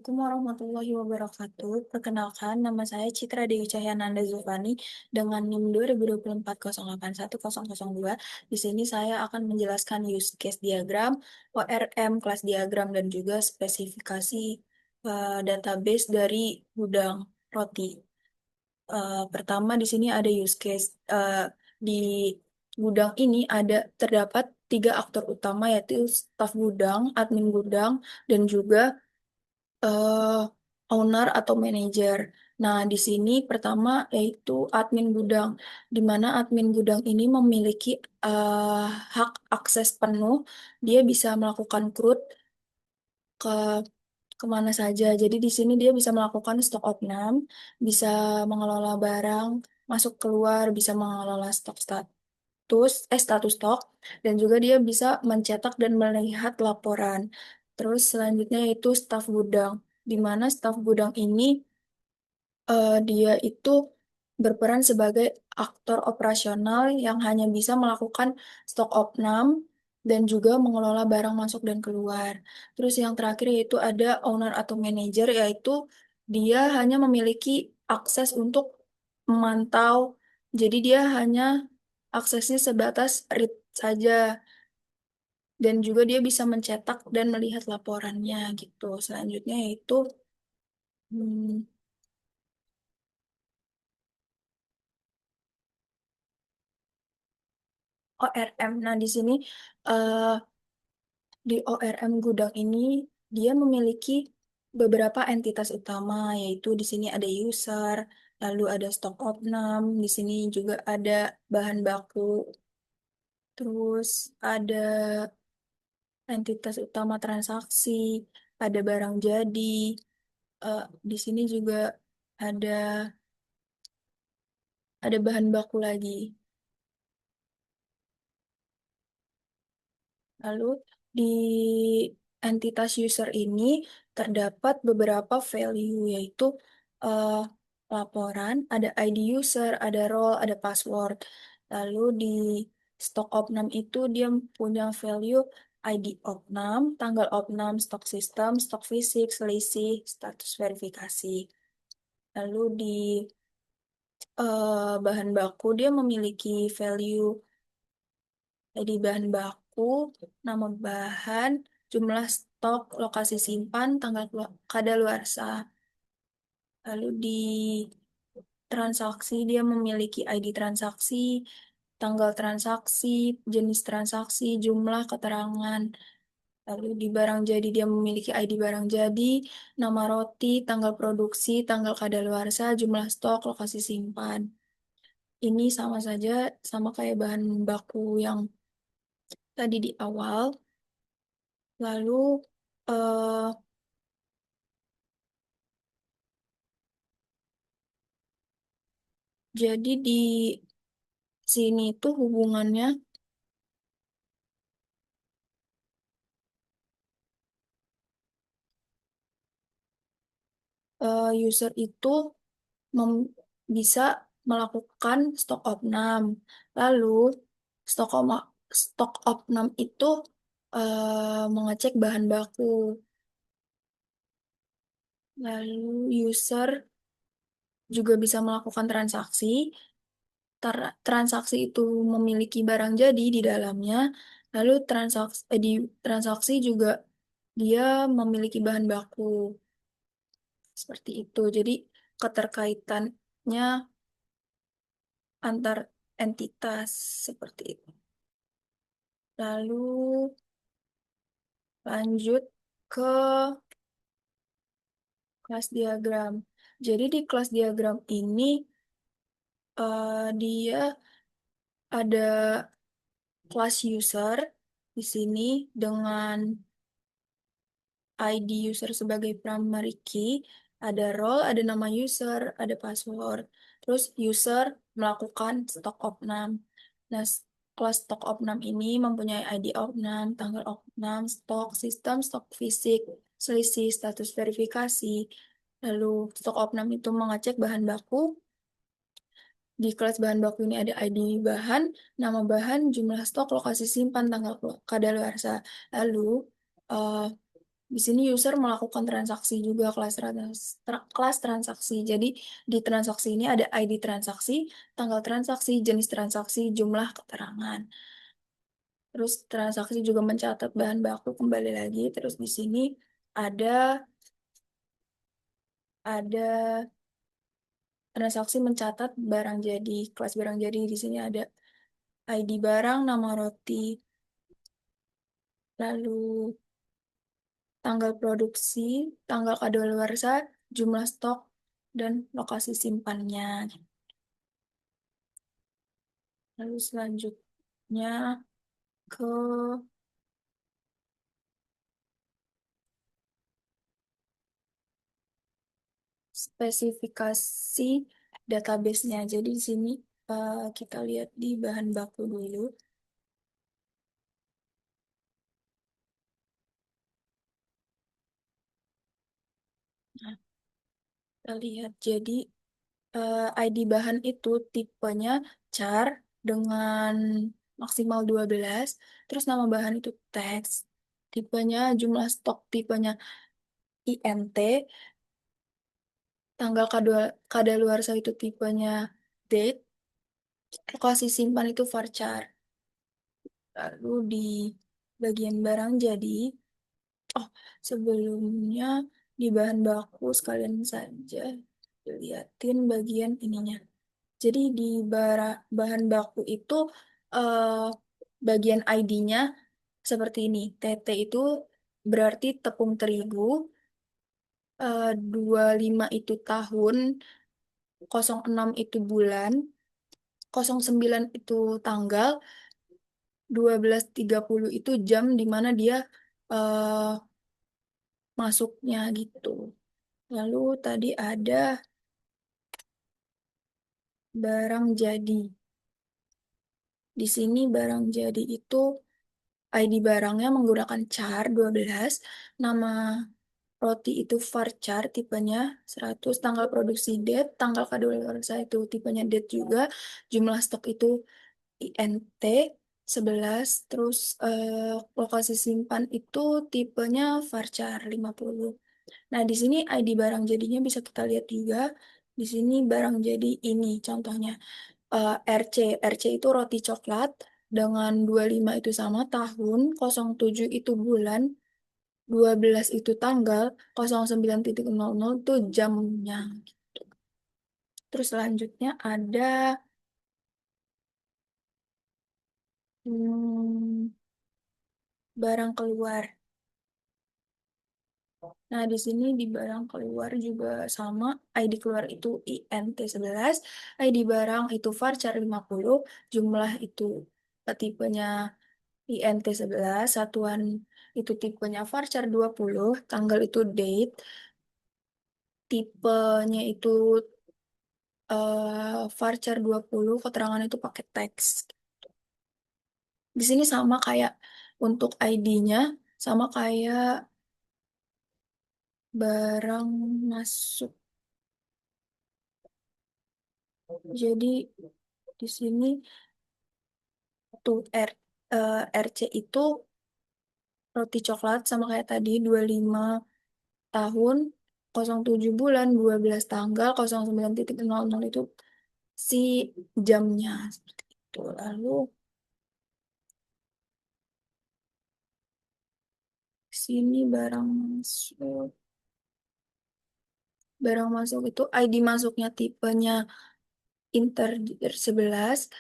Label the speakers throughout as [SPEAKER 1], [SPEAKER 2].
[SPEAKER 1] Assalamualaikum warahmatullahi wabarakatuh. Perkenalkan, nama saya Citra Dewi Cahyananda Zulfani dengan NIM 2024081002. Di sini saya akan menjelaskan use case diagram, ORM kelas diagram, dan juga spesifikasi database dari gudang roti. Pertama di sini ada use case. Di gudang ini terdapat tiga aktor utama yaitu staf gudang, admin gudang, dan juga eh, owner atau manajer. Nah, di sini pertama yaitu admin gudang, di mana admin gudang ini memiliki eh, hak akses penuh. Dia bisa melakukan CRUD ke kemana saja. Jadi di sini dia bisa melakukan stok opnam, bisa mengelola barang masuk keluar, bisa mengelola status stok, dan juga dia bisa mencetak dan melihat laporan. Terus selanjutnya yaitu staf gudang, di mana staf gudang ini dia itu berperan sebagai aktor operasional yang hanya bisa melakukan stok opnam dan juga mengelola barang masuk dan keluar. Terus yang terakhir yaitu ada owner atau manager, yaitu dia hanya memiliki akses untuk memantau. Jadi dia hanya aksesnya sebatas read saja, dan juga dia bisa mencetak dan melihat laporannya gitu. Selanjutnya yaitu hmm, ORM. Nah, di sini eh, di ORM gudang ini dia memiliki beberapa entitas utama, yaitu di sini ada user, lalu ada stok opnam, di sini juga ada bahan baku, terus ada entitas utama transaksi, ada barang jadi, di sini juga ada bahan baku lagi. Lalu di entitas user ini terdapat beberapa value, yaitu eh, laporan, ada ID user, ada role, ada password. Lalu di stok opnam itu dia punya value ID opnam, tanggal opnam, stok sistem, stok fisik, selisih, status verifikasi. Lalu di bahan baku dia memiliki value jadi bahan baku, nama bahan, jumlah stok, lokasi simpan, tanggal kadaluarsa. Lalu di transaksi dia memiliki ID transaksi, tanggal transaksi, jenis transaksi, jumlah keterangan. Lalu di barang jadi dia memiliki ID barang jadi, nama roti, tanggal produksi, tanggal kadaluarsa, jumlah stok, lokasi simpan. Ini sama saja, sama kayak bahan baku yang tadi di awal. Lalu eh, jadi di sini tuh hubungannya user itu mem- bisa melakukan stok opnam. Lalu stok stok opnam itu mengecek bahan baku. Lalu user juga bisa melakukan transaksi. Transaksi itu memiliki barang jadi di dalamnya. Lalu di transaksi juga dia memiliki bahan baku. Seperti itu. Jadi keterkaitannya antar entitas seperti itu. Lalu lanjut ke kelas diagram. Jadi di kelas diagram ini dia ada kelas user di sini dengan ID user sebagai primary key, ada role, ada nama user, ada password. Terus user melakukan stok opnam. Nah, kelas stok opnam ini mempunyai ID opnam, tanggal opnam, stok sistem, stok fisik, selisih, status verifikasi. Lalu stok opnam itu mengecek bahan baku. Di kelas bahan baku ini ada ID bahan, nama bahan, jumlah stok, lokasi simpan, tanggal kadaluarsa. Lalu eh, Di sini user melakukan transaksi juga kelas transaksi. Jadi di transaksi ini ada ID transaksi, tanggal transaksi, jenis transaksi, jumlah keterangan. Terus transaksi juga mencatat bahan baku kembali lagi. Terus di sini ada ada transaksi mencatat barang jadi, kelas barang jadi. Di sini ada ID barang, nama roti, lalu tanggal produksi, tanggal kadaluarsa, jumlah stok, dan lokasi simpannya. Lalu selanjutnya ke spesifikasi database-nya. Jadi di sini kita lihat di bahan baku dulu. Nah, kita lihat. Jadi ID bahan itu tipenya char dengan maksimal 12. Terus nama bahan itu teks. Tipenya jumlah stok, tipenya INT. Tanggal kadaluarsa itu tipenya date. Lokasi simpan itu varchar. Lalu di bagian barang jadi, oh sebelumnya di bahan baku sekalian saja liatin bagian ininya. Jadi di bahan baku itu eh, bagian ID-nya seperti ini. TT itu berarti tepung terigu, 25 itu tahun, 06 itu bulan, 09 itu tanggal, 12.30 itu jam di mana dia eh, masuknya gitu. Lalu tadi ada barang jadi. Di sini barang jadi itu ID barangnya menggunakan char 12, nama roti itu varchar tipenya 100, tanggal produksi date, tanggal kadaluarsa itu tipenya date juga, jumlah stok itu INT 11, terus lokasi simpan itu tipenya varchar 50. Nah, di sini ID barang jadinya bisa kita lihat juga. Di sini barang jadi ini contohnya. RC. RC itu roti coklat dengan 25 itu sama tahun, 07 itu bulan, 12 itu tanggal, 09.00 itu jamnya. Terus selanjutnya ada hmm, barang keluar. Nah, di sini di barang keluar juga sama. ID keluar itu INT 11, ID barang itu varchar 50, jumlah itu tipenya INT 11, satuan itu tipenya varchar 20, tanggal itu date, tipenya itu varchar 20, keterangan itu pakai teks. Di sini sama kayak untuk ID-nya, sama kayak barang masuk. Jadi di sini tuh RC itu roti coklat sama kayak tadi 25 tahun, 07 bulan, 12 tanggal, 09.00 itu si jamnya seperti itu. Lalu sini barang masuk. Barang masuk itu ID masuknya tipenya Integer 11,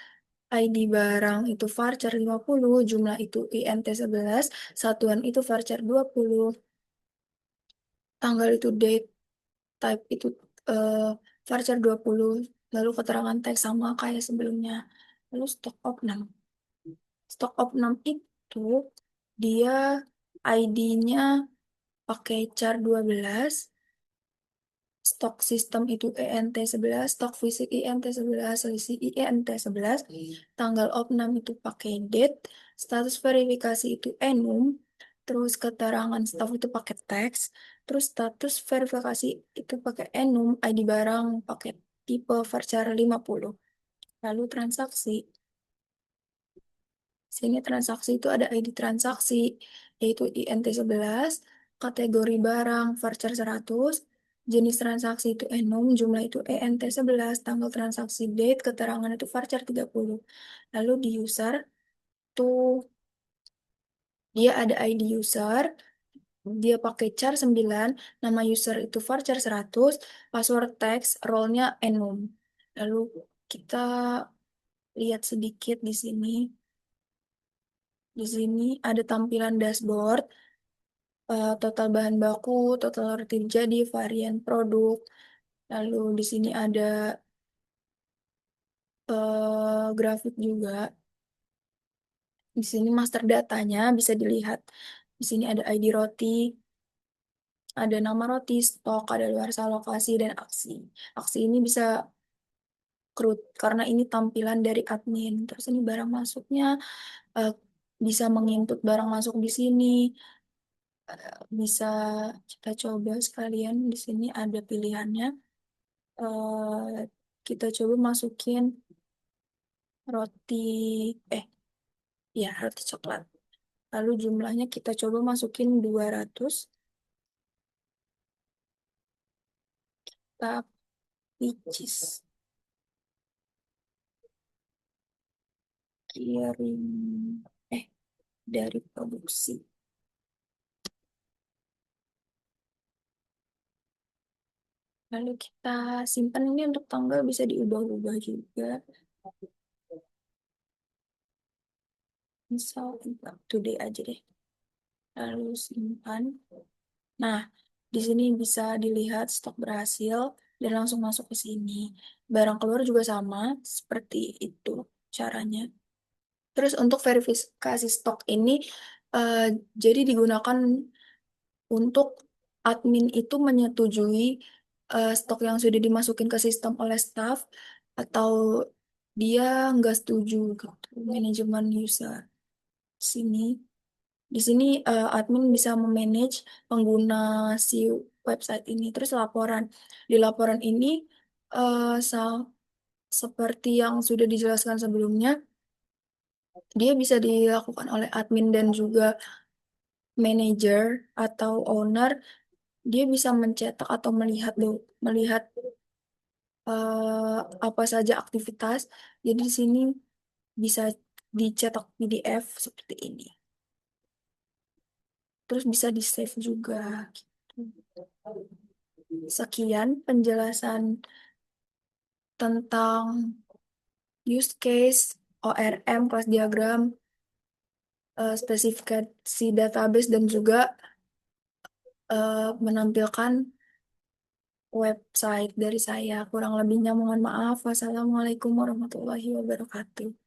[SPEAKER 1] ID barang itu varchar 50, jumlah itu INT 11, satuan itu varchar 20, tanggal itu date, type itu eh, varchar 20, lalu keterangan teks sama kayak sebelumnya. Lalu stok opnam. Stok opnam itu dia ID-nya pakai char 12, stok sistem itu ENT 11, stok fisik INT 11, selisih INT 11, tanggal opnam itu pakai date, status verifikasi itu enum, terus keterangan staf itu pakai teks, terus status verifikasi itu pakai enum, ID barang pakai tipe varchar 50. Lalu transaksi. Sini transaksi itu ada ID transaksi, yaitu INT 11, kategori barang voucher 100, jenis transaksi itu enum, jumlah itu ENT 11, tanggal transaksi date, keterangan itu voucher 30. Lalu di user tuh dia ada ID user, dia pakai char 9, nama user itu voucher 100, password text, role-nya enum. Lalu kita lihat sedikit di sini. Di sini ada tampilan dashboard, total bahan baku, total roti jadi, varian produk. Lalu di sini ada grafik juga. Di sini master datanya bisa dilihat. Di sini ada ID roti, ada nama roti, stok, ada luar lokasi, dan aksi. Aksi ini bisa CRUD karena ini tampilan dari admin. Terus ini barang masuknya, eh, bisa menginput barang masuk di sini. Bisa kita coba sekalian, di sini ada pilihannya. Kita coba masukin roti, eh ya roti coklat. Lalu jumlahnya kita coba masukin 200, tapi cheese kirim, eh dari produksi. Lalu kita simpan ini, untuk tanggal bisa diubah-ubah juga. Misal today aja deh. Lalu simpan. Nah, di sini bisa dilihat stok berhasil dan langsung masuk ke sini. Barang keluar juga sama, seperti itu caranya. Terus untuk verifikasi stok ini, eh, jadi digunakan untuk admin itu menyetujui stok yang sudah dimasukin ke sistem oleh staff, atau dia nggak setuju gitu. Manajemen user sini. Di sini admin bisa memanage pengguna si website ini. Terus laporan. Di laporan ini, eh, sa- seperti yang sudah dijelaskan sebelumnya, dia bisa dilakukan oleh admin dan juga manager atau owner. Dia bisa mencetak atau melihat apa saja aktivitas. Jadi di sini bisa dicetak PDF seperti ini. Terus bisa di-save juga. Gitu. Sekian penjelasan tentang use case, ORM, kelas diagram, spesifikasi database, dan juga menampilkan website dari saya. Kurang lebihnya mohon maaf. Wassalamualaikum warahmatullahi wabarakatuh.